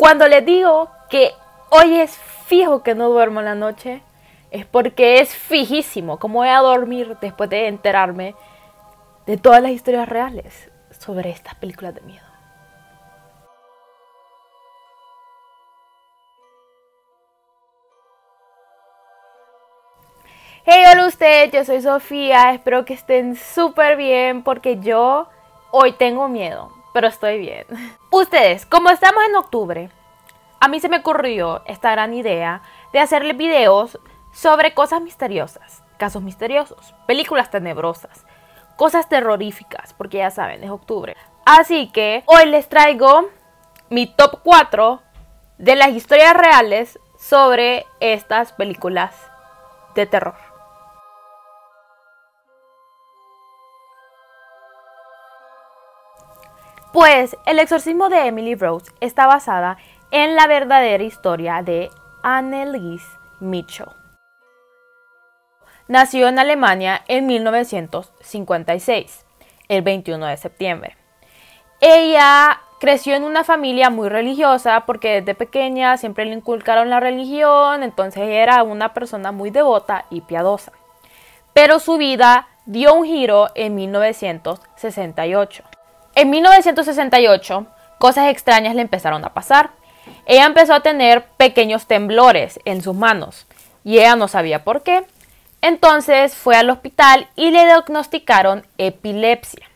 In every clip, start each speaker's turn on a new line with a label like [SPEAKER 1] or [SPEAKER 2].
[SPEAKER 1] Cuando les digo que hoy es fijo que no duermo en la noche, es porque es fijísimo cómo voy a dormir después de enterarme de todas las historias reales sobre estas películas de miedo. Hey, hola ustedes, yo soy Sofía, espero que estén súper bien porque yo hoy tengo miedo, pero estoy bien. Ustedes, como estamos en octubre, a mí se me ocurrió esta gran idea de hacerles videos sobre cosas misteriosas, casos misteriosos, películas tenebrosas, cosas terroríficas, porque ya saben, es octubre. Así que hoy les traigo mi top 4 de las historias reales sobre estas películas de terror. Pues El exorcismo de Emily Rose está basada en la verdadera historia de Anneliese Michel. Nació en Alemania en 1956, el 21 de septiembre. Ella creció en una familia muy religiosa porque desde pequeña siempre le inculcaron la religión, entonces era una persona muy devota y piadosa. Pero su vida dio un giro en 1968. En 1968, cosas extrañas le empezaron a pasar. Ella empezó a tener pequeños temblores en sus manos y ella no sabía por qué. Entonces fue al hospital y le diagnosticaron epilepsia.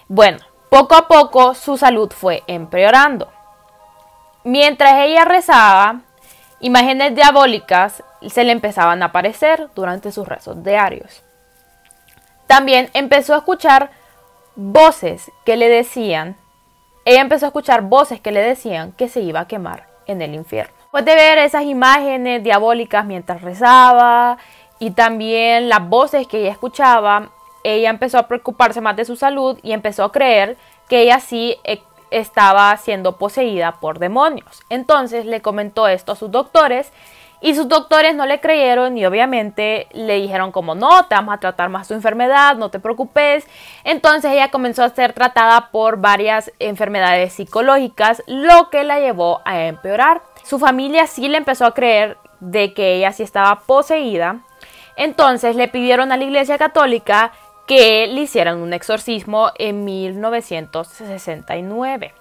[SPEAKER 1] Bueno, poco a poco su salud fue empeorando. Mientras ella rezaba, imágenes diabólicas se le empezaban a aparecer durante sus rezos diarios. También empezó a escuchar voces que le decían, que se iba a quemar en el infierno. Después de ver esas imágenes diabólicas mientras rezaba y también las voces que ella escuchaba, ella empezó a preocuparse más de su salud y empezó a creer que ella sí estaba siendo poseída por demonios. Entonces le comentó esto a sus doctores y sus doctores no le creyeron y obviamente le dijeron como no, te vamos a tratar más tu enfermedad, no te preocupes. Entonces ella comenzó a ser tratada por varias enfermedades psicológicas, lo que la llevó a empeorar. Su familia sí le empezó a creer de que ella sí estaba poseída. Entonces le pidieron a la Iglesia Católica que le hicieran un exorcismo en 1969.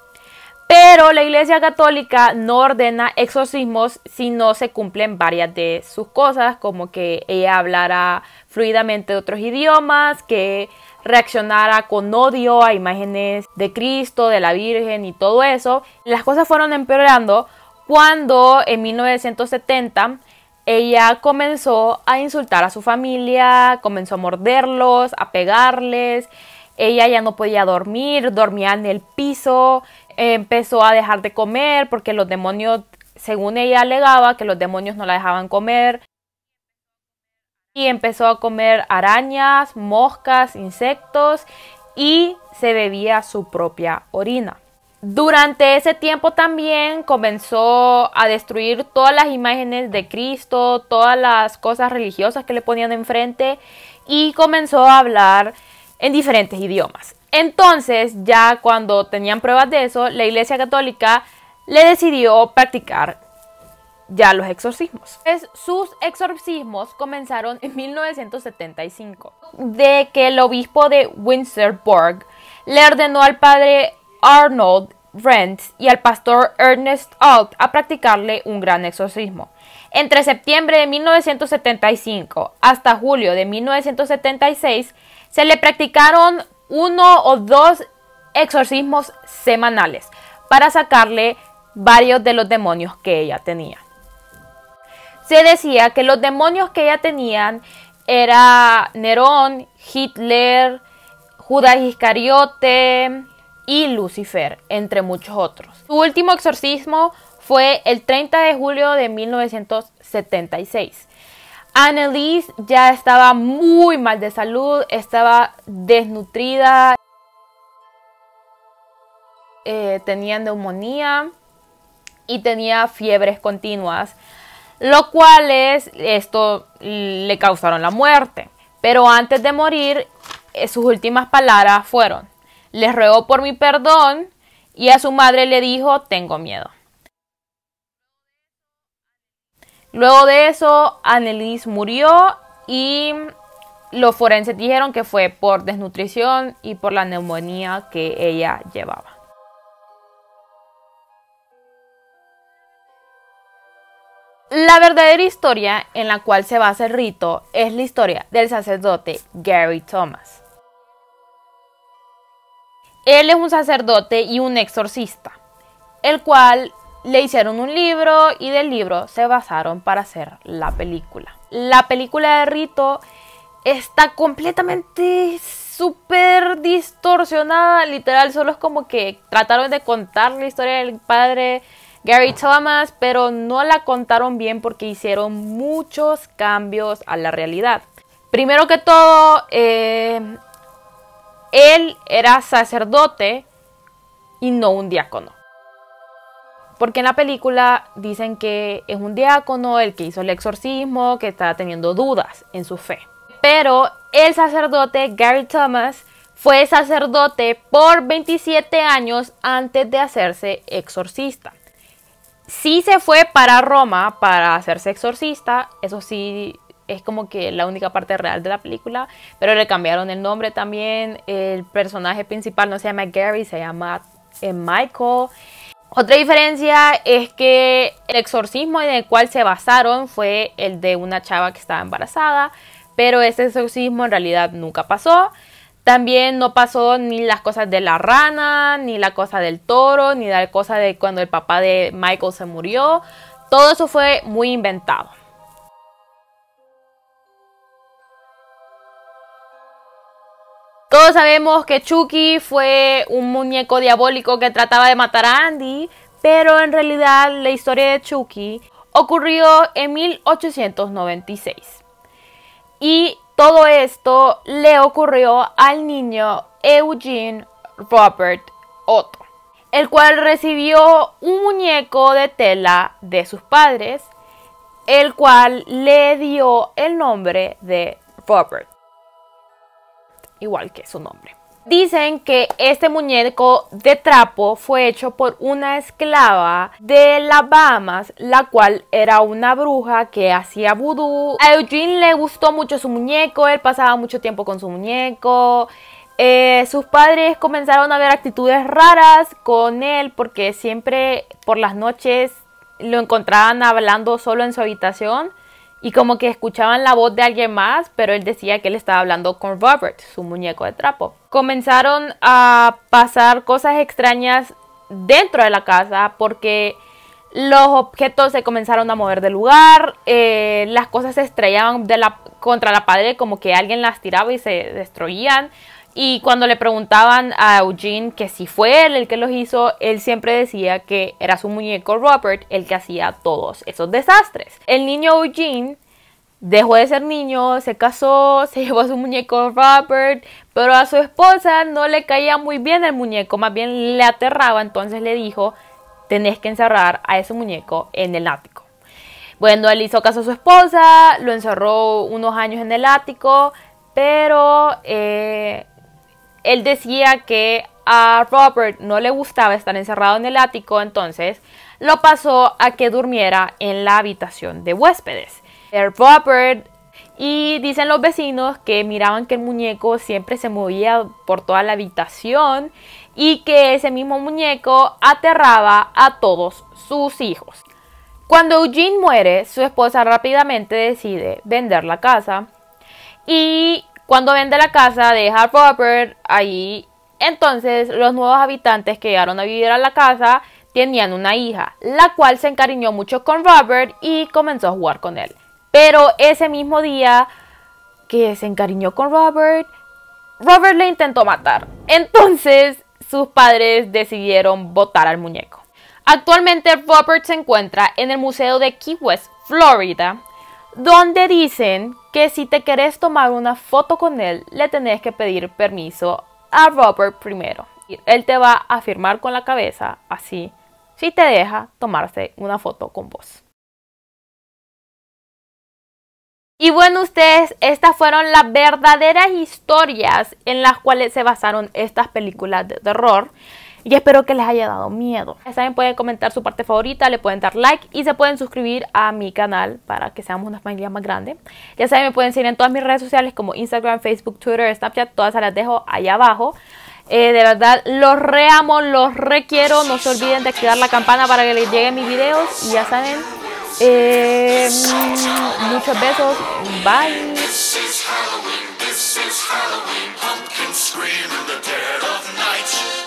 [SPEAKER 1] Pero la Iglesia Católica no ordena exorcismos si no se cumplen varias de sus cosas, como que ella hablara fluidamente de otros idiomas, que reaccionara con odio a imágenes de Cristo, de la Virgen y todo eso. Las cosas fueron empeorando cuando en 1970 ella comenzó a insultar a su familia, comenzó a morderlos, a pegarles. Ella ya no podía dormir, dormía en el piso, empezó a dejar de comer porque los demonios, según ella alegaba, que los demonios no la dejaban comer. Y empezó a comer arañas, moscas, insectos y se bebía su propia orina. Durante ese tiempo también comenzó a destruir todas las imágenes de Cristo, todas las cosas religiosas que le ponían enfrente y comenzó a hablar en diferentes idiomas. Entonces, ya cuando tenían pruebas de eso, la Iglesia Católica le decidió practicar ya los exorcismos. Sus exorcismos comenzaron en 1975, de que el obispo de Windsor le ordenó al padre Arnold Renz y al pastor Ernest Alt a practicarle un gran exorcismo. Entre septiembre de 1975 hasta julio de 1976 se le practicaron 1 o 2 exorcismos semanales para sacarle varios de los demonios que ella tenía. Se decía que los demonios que ella tenía era Nerón, Hitler, Judas Iscariote y Lucifer, entre muchos otros. Su último exorcismo fue el 30 de julio de 1976. Anneliese ya estaba muy mal de salud, estaba desnutrida, tenía neumonía y tenía fiebres continuas, lo cual esto le causaron la muerte. Pero antes de morir, sus últimas palabras fueron: les ruego por mi perdón, y a su madre le dijo: tengo miedo. Luego de eso, Anneliese murió y los forenses dijeron que fue por desnutrición y por la neumonía que ella llevaba. La verdadera historia en la cual se basa el rito es la historia del sacerdote Gary Thomas. Él es un sacerdote y un exorcista, el cual le hicieron un libro y del libro se basaron para hacer la película. La película de rito está completamente súper distorsionada, literal, solo es como que trataron de contar la historia del padre Gary Thomas, pero no la contaron bien porque hicieron muchos cambios a la realidad. Primero que todo, él era sacerdote y no un diácono. Porque en la película dicen que es un diácono el que hizo el exorcismo, que está teniendo dudas en su fe. Pero el sacerdote Gary Thomas fue sacerdote por 27 años antes de hacerse exorcista. Sí se fue para Roma para hacerse exorcista, eso sí es como que la única parte real de la película, pero le cambiaron el nombre también. El personaje principal no se llama Gary, se llama Michael. Otra diferencia es que el exorcismo en el cual se basaron fue el de una chava que estaba embarazada, pero ese exorcismo en realidad nunca pasó. También no pasó ni las cosas de la rana, ni la cosa del toro, ni la cosa de cuando el papá de Michael se murió. Todo eso fue muy inventado. Todos sabemos que Chucky fue un muñeco diabólico que trataba de matar a Andy, pero en realidad la historia de Chucky ocurrió en 1896. Y todo esto le ocurrió al niño Eugene Robert Otto, el cual recibió un muñeco de tela de sus padres, el cual le dio el nombre de Robert, igual que su nombre. Dicen que este muñeco de trapo fue hecho por una esclava de las Bahamas, la cual era una bruja que hacía vudú. A Eugene le gustó mucho su muñeco, él pasaba mucho tiempo con su muñeco. Sus padres comenzaron a ver actitudes raras con él porque siempre por las noches lo encontraban hablando solo en su habitación. Y como que escuchaban la voz de alguien más, pero él decía que él estaba hablando con Robert, su muñeco de trapo. Comenzaron a pasar cosas extrañas dentro de la casa porque los objetos se comenzaron a mover del lugar, las cosas se estrellaban contra la pared, como que alguien las tiraba y se destruían. Y cuando le preguntaban a Eugene que si fue él el que los hizo, él siempre decía que era su muñeco Robert el que hacía todos esos desastres. El niño Eugene dejó de ser niño, se casó, se llevó a su muñeco Robert, pero a su esposa no le caía muy bien el muñeco, más bien le aterraba, entonces le dijo, tenés que encerrar a ese muñeco en el ático. Bueno, él hizo caso a su esposa, lo encerró unos años en el ático, pero él decía que a Robert no le gustaba estar encerrado en el ático, entonces lo pasó a que durmiera en la habitación de huéspedes. Robert, y dicen los vecinos que miraban que el muñeco siempre se movía por toda la habitación y que ese mismo muñeco aterraba a todos sus hijos. Cuando Eugene muere, su esposa rápidamente decide vender la casa y cuando vende la casa deja a Robert ahí. Entonces los nuevos habitantes que llegaron a vivir a la casa tenían una hija, la cual se encariñó mucho con Robert y comenzó a jugar con él. Pero ese mismo día que se encariñó con Robert, Robert le intentó matar. Entonces sus padres decidieron botar al muñeco. Actualmente Robert se encuentra en el Museo de Key West, Florida, donde dicen que si te querés tomar una foto con él, le tenés que pedir permiso a Robert primero. Él te va a firmar con la cabeza, así, si te deja tomarse una foto con vos. Y bueno, ustedes, estas fueron las verdaderas historias en las cuales se basaron estas películas de terror. Y espero que les haya dado miedo. Ya saben, pueden comentar su parte favorita, le pueden dar like y se pueden suscribir a mi canal para que seamos una familia más grande. Ya saben, me pueden seguir en todas mis redes sociales como Instagram, Facebook, Twitter, Snapchat. Todas se las dejo allá abajo. De verdad, los reamo, los requiero. No se olviden de activar la campana para que les lleguen mis videos. Y ya saben, muchos besos. Bye. This is Halloween, pumpkin scream in the dead of night.